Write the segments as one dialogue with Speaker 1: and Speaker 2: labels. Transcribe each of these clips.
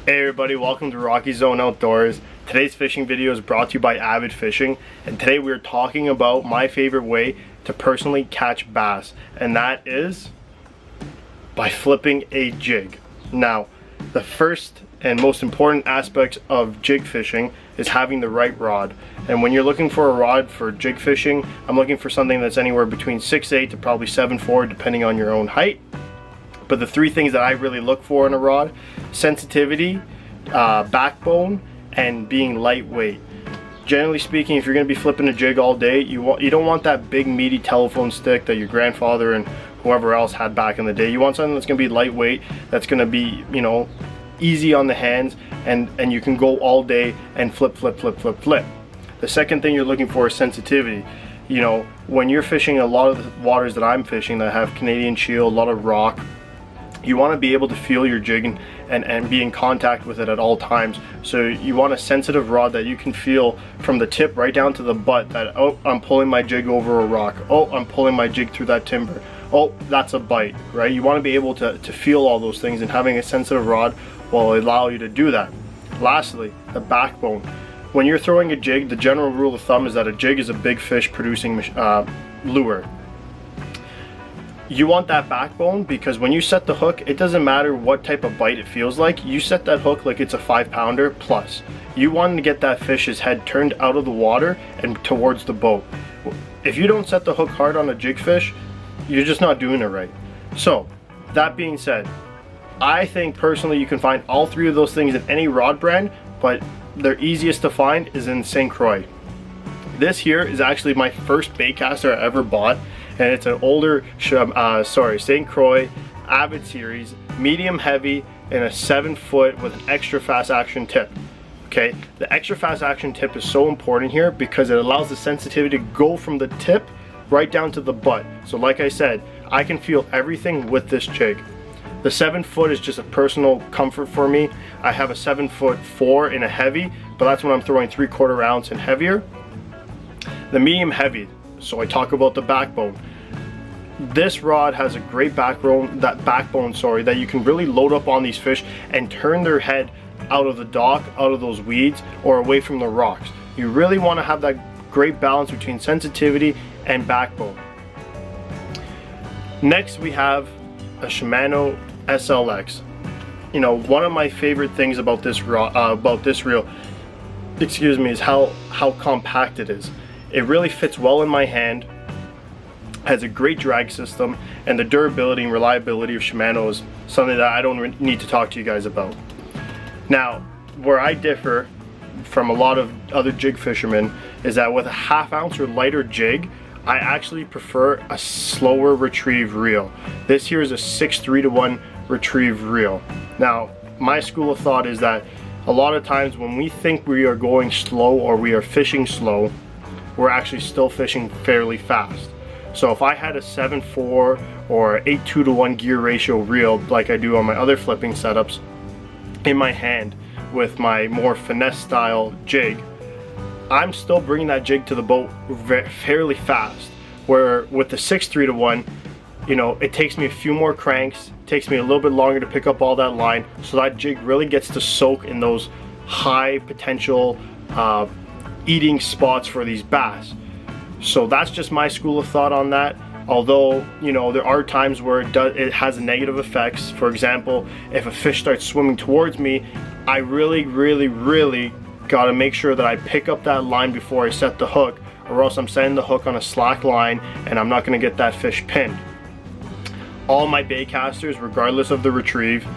Speaker 1: Hey everybody, welcome to Rockyzone Outdoors. Today's fishing video is brought to you by Avid Fishing, and today we're talking about my favorite way to personally catch bass, and that is by flipping a jig. Now, the first and most important aspect of jig fishing is having the right rod. And when you're looking for a rod for jig fishing, I'm looking for something that's anywhere between 6'8" to probably 7'4", depending on your own height. But the three things that I really look for in a rod: sensitivity, backbone, and being lightweight. Generally speaking, if you're going to be flipping a jig all day, you don't want that big meaty telephone stick that your grandfather and whoever else had back in the day. You want something that's going to be lightweight, that's going to be, you know, easy on the hands, and you can go all day and flip. The second thing you're looking for is sensitivity. You know, when you're fishing a lot of the waters that I'm fishing that have Canadian shield, a lot of rock, you want to be able to feel your jig and be in contact with it at all times. So you want a sensitive rod that you can feel from the tip right down to the butt that, oh, I'm pulling my jig over a rock, oh, I'm pulling my jig through that timber, oh, that's a bite, right? You want to be able to feel all those things, and having a sensitive rod will allow you to do that. Lastly, the backbone. When you're throwing a jig, the general rule of thumb is that a jig is a big fish producing lure. You want that backbone because when you set the hook, it doesn't matter what type of bite it feels like. You set that hook like it's a 5-pounder plus. You want to get that fish's head turned out of the water and towards the boat. If you don't set the hook hard on a jig fish, you're just not doing it right. So that being said, I think personally you can find all three of those things in any rod brand, but their easiest to find is in St. Croix. This here is actually my first baitcaster I ever bought, and it's an older St. Croix Avid series, medium heavy, and a 7-foot with an extra fast action tip. Okay, the extra fast action tip is so important here because it allows the sensitivity to go from the tip right down to the butt. So like I said, I can feel everything with this jig. The 7-foot is just a personal comfort for me. I have a 7'4" in a heavy, but that's when I'm throwing 3/4 ounce and heavier. The medium heavy, so I talk about the backbone. This rod has a great backbone that you can really load up on these fish and turn their head out of the dock, out of those weeds, or away from the rocks. You really want to have that great balance between sensitivity and backbone. Next we have a Shimano SLX. You know, one of my favorite things about this reel, is how compact it is. It really fits well in my hand, has a great drag system, and the durability and reliability of Shimano is something that I don't need to talk to you guys about. Now, where I differ from a lot of other jig fishermen is that with a 1/2 ounce or lighter jig, I actually prefer a slower retrieve reel. This here is a 6:3-to-1 retrieve reel. Now, my school of thought is that a lot of times when we think we are going slow or we are fishing slow, we're actually still fishing fairly fast. So if I had a 7'4" or 8:2-to-1 gear ratio reel like I do on my other flipping setups in my hand with my more finesse style jig, I'm still bringing that jig to the boat fairly fast. Where with the 6'3"-to-1, you know, it takes me a few more cranks, takes me a little bit longer to pick up all that line, so that jig really gets to soak in those high potential eating spots for these bass. So that's just my school of thought on that. Although, you know, there are times where it has negative effects. For example, if a fish starts swimming towards me, I really gotta make sure that I pick up that line before I set the hook, or else I'm setting the hook on a slack line and I'm not gonna get that fish pinned. All my baitcasters, regardless of the retrieve,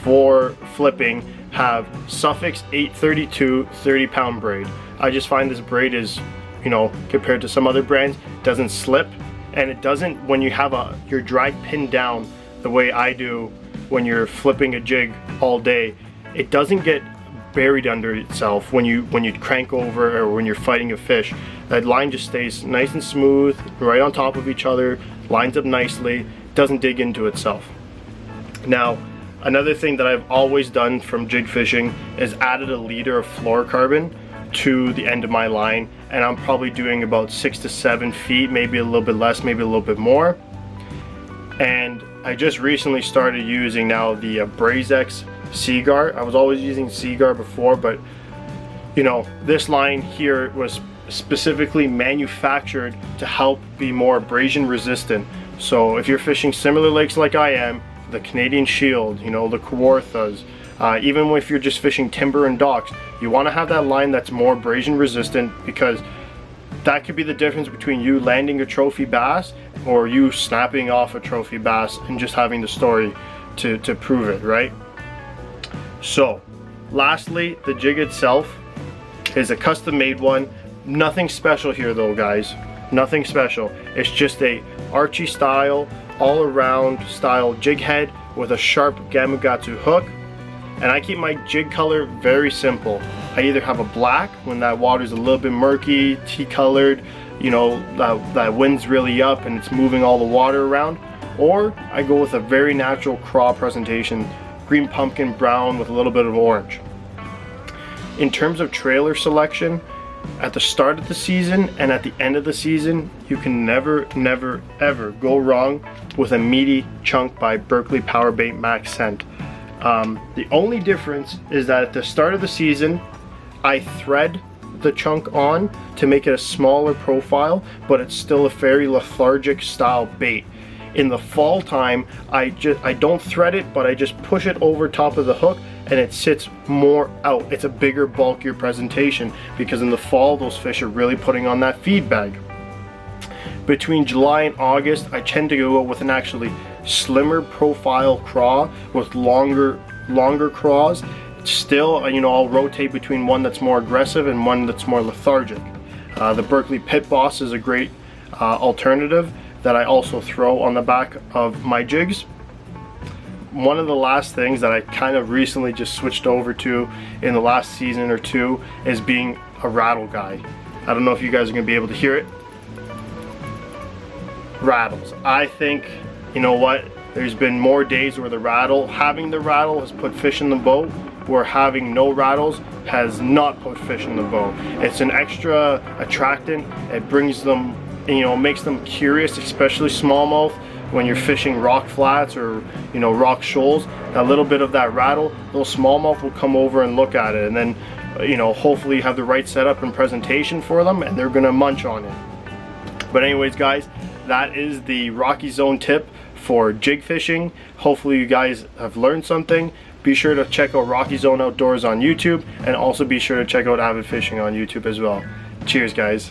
Speaker 1: for flipping, have Suffix 832 30-pound braid. I just find this braid is, you know, compared to some other brands, doesn't slip, and it doesn't, when you have your drag pinned down the way I do when you're flipping a jig all day, it doesn't get buried under itself when you crank over or when you're fighting a fish. That line just stays nice and smooth, right on top of each other, lines up nicely, doesn't dig into itself. Now, another thing that I've always done from jig fishing is added a liter of fluorocarbon to the end of my line, and I'm probably doing about 6 to 7 feet, maybe a little bit less, maybe a little bit more. And I just recently started using now the BrazeX Seagar. I was always using Seagar before, but you know, this line here was specifically manufactured to help be more abrasion resistant. So if you're fishing similar lakes like I am, the Canadian Shield, you know, the Kawarthas, even if you're just fishing timber and docks, you want to have that line that's more abrasion resistant, because that could be the difference between you landing a trophy bass or you snapping off a trophy bass and just having the story to prove it, right? So lastly, the jig itself is a custom made one. Nothing special here though, guys. Nothing special. It's just a Archie style, all around style jig head with a sharp Gamugatsu hook. And I keep my jig color very simple. I either have a black when that water's a little bit murky, tea colored, you know, that wind's really up and it's moving all the water around, or I go with a very natural craw presentation, green pumpkin brown with a little bit of orange. In terms of trailer selection, at the start of the season and at the end of the season, you can never ever go wrong with a meaty chunk by Berkley Powerbait Max Scent. The only difference is that at the start of the season, I thread the chunk on to make it a smaller profile, but it's still a very lethargic style bait. In the fall time, I don't thread it, but I just push it over top of the hook and it sits more out. It's a bigger, bulkier presentation, because in the fall those fish are really putting on that feed bag. Between July and August, I tend to go with an actually slimmer profile craw with longer craws. Still, you know, I'll rotate between one that's more aggressive and one that's more lethargic. The Berkley Pit Boss is a great alternative that I also throw on the back of my jigs. One of the last things that I kind of recently just switched over to in the last season or two is being a rattle guy. I don't know if you guys are going to be able to hear it. Rattles. I think, you know what, there's been more days where having the rattle has put fish in the boat, where having no rattles has not put fish in the boat. It's an extra attractant. It brings them, you know, makes them curious, especially smallmouth. When you're fishing rock flats or, you know, rock shoals, a little bit of that rattle, those smallmouth will come over and look at it, and then, you know, hopefully you have the right setup and presentation for them, and they're gonna munch on it. But anyways, guys, that is the Rockyzone tip for jig fishing. Hopefully you guys have learned something. Be sure to check out Rockyzone Outdoors on YouTube, and also be sure to check out Avid Fishing on YouTube as well. Cheers, guys.